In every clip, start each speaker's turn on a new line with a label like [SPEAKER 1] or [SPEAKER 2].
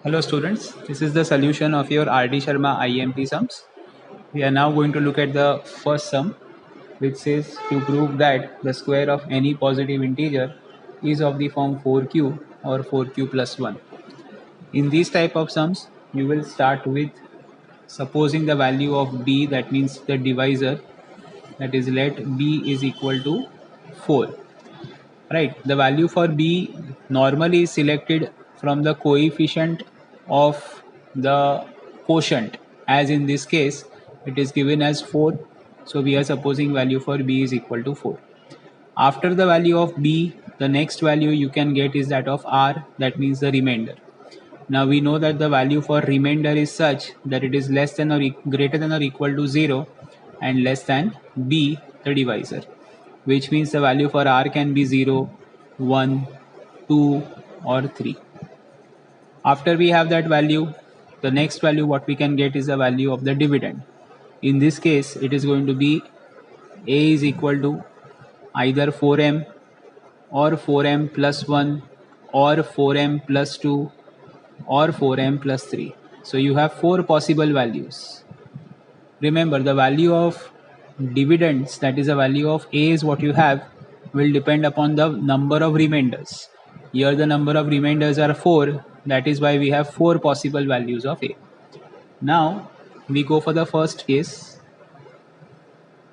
[SPEAKER 1] Hello students, this is the solution of your RD Sharma IMP sums. We are now going to look at the first sum, which says to prove that the square of any positive integer is of the form 4q or 4q plus 1. In these type of sums, you will start with supposing the value of b, that means the divisor, that is let b is equal to 4. Right, the value for b normally is selected from the coefficient of the quotient, as in this case it is given as 4, so we are supposing value for b is equal to 4. After the value of b, the next value you can get is that of r, that means the remainder. Now we know that the value for remainder is such that it is less than or greater than or equal to 0 and less than b, the divisor, which means the value for r can be 0, 1, 2 or 3. After we have that value, the next value what we can get is the value of the dividend. In this case, it is going to be a is equal to either 4m or 4m plus 1 or 4m plus 2 or 4m plus 3. So you have 4 possible values. Remember, the value of dividends, that is the value of a is what you have, will depend upon the number of remainders. Here the number of remainders are 4, that is why we have 4 possible values of a. Now we go for the first case,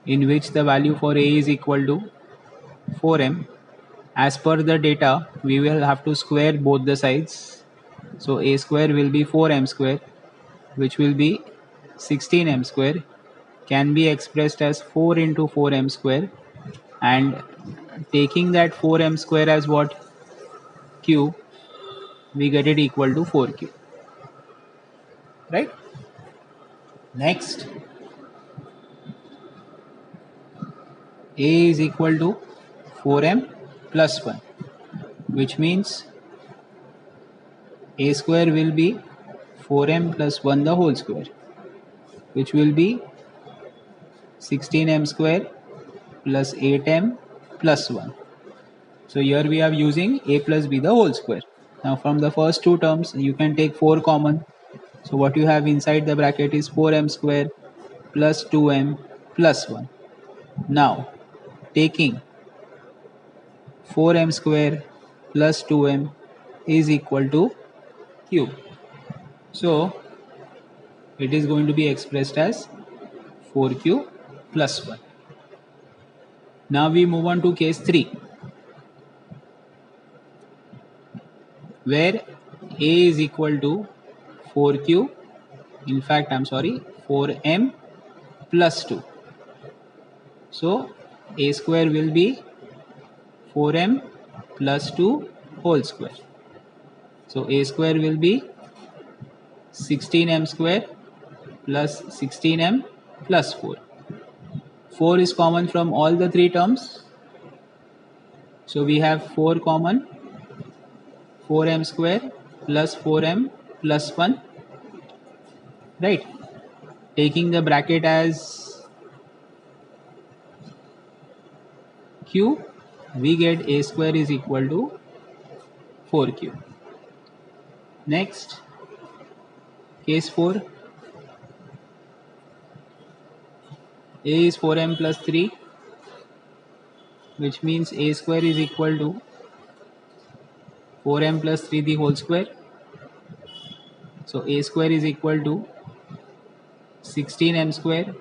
[SPEAKER 1] in which the value for a is equal to 4m. As per the data, we will have to square both the sides. So a square will be 4m square, which will be 16m square, can be expressed as 4 into 4m square, and taking that 4m square as what? Q, we get it equal to 4q. Right? Next, a is equal to 4m plus 1, which means a square will be 4m plus 1 the whole square, which will be 16m square plus 8m plus 1. So here we are using a plus b the whole square. Now from the first two terms you can take 4 common. So what you have inside the bracket is 4m square plus 2m plus 1. Now taking 4m square plus 2m is equal to q. So it is going to be expressed as 4q plus 1. Now we move on to case 3, where a is equal to 4q, in fact 4m plus 2. So a square will be 4m plus 2 whole square. So a square will be 16m square plus 16m plus 4. 4 is common from all the 3 terms. So we have 4 common, 4m square plus 4m plus 1. Right? Taking the bracket as q, we get a square is equal to 4q. Next, case 4, a is 4m plus 3, which means a square is equal to 4m plus 3 the whole square. So a square is equal to 16m square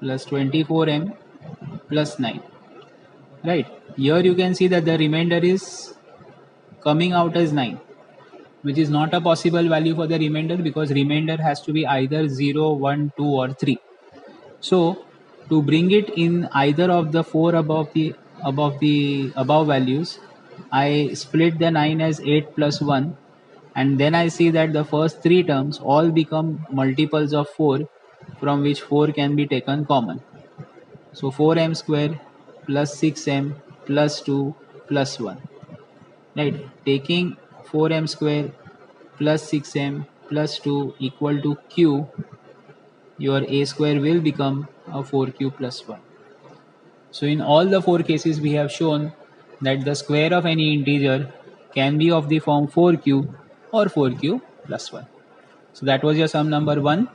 [SPEAKER 1] plus 24m plus 9. Right, here you can see that the remainder is coming out as 9, which is not a possible value for the remainder, because remainder has to be either 0, 1, 2 or 3. So to bring it in either of the 4 above values, I split the 9 as 8 plus 1, and then I see that the first 3 terms all become multiples of 4, from which 4 can be taken common. So 4m square plus 6m plus 2 plus 1. Right, taking 4m square plus 6m plus 2 equal to q, your a square will become a 4q plus 1. So in all the 4 cases we have shown that the square of any integer can be of the form 4q or 4q plus 1. So that was your sum number 1.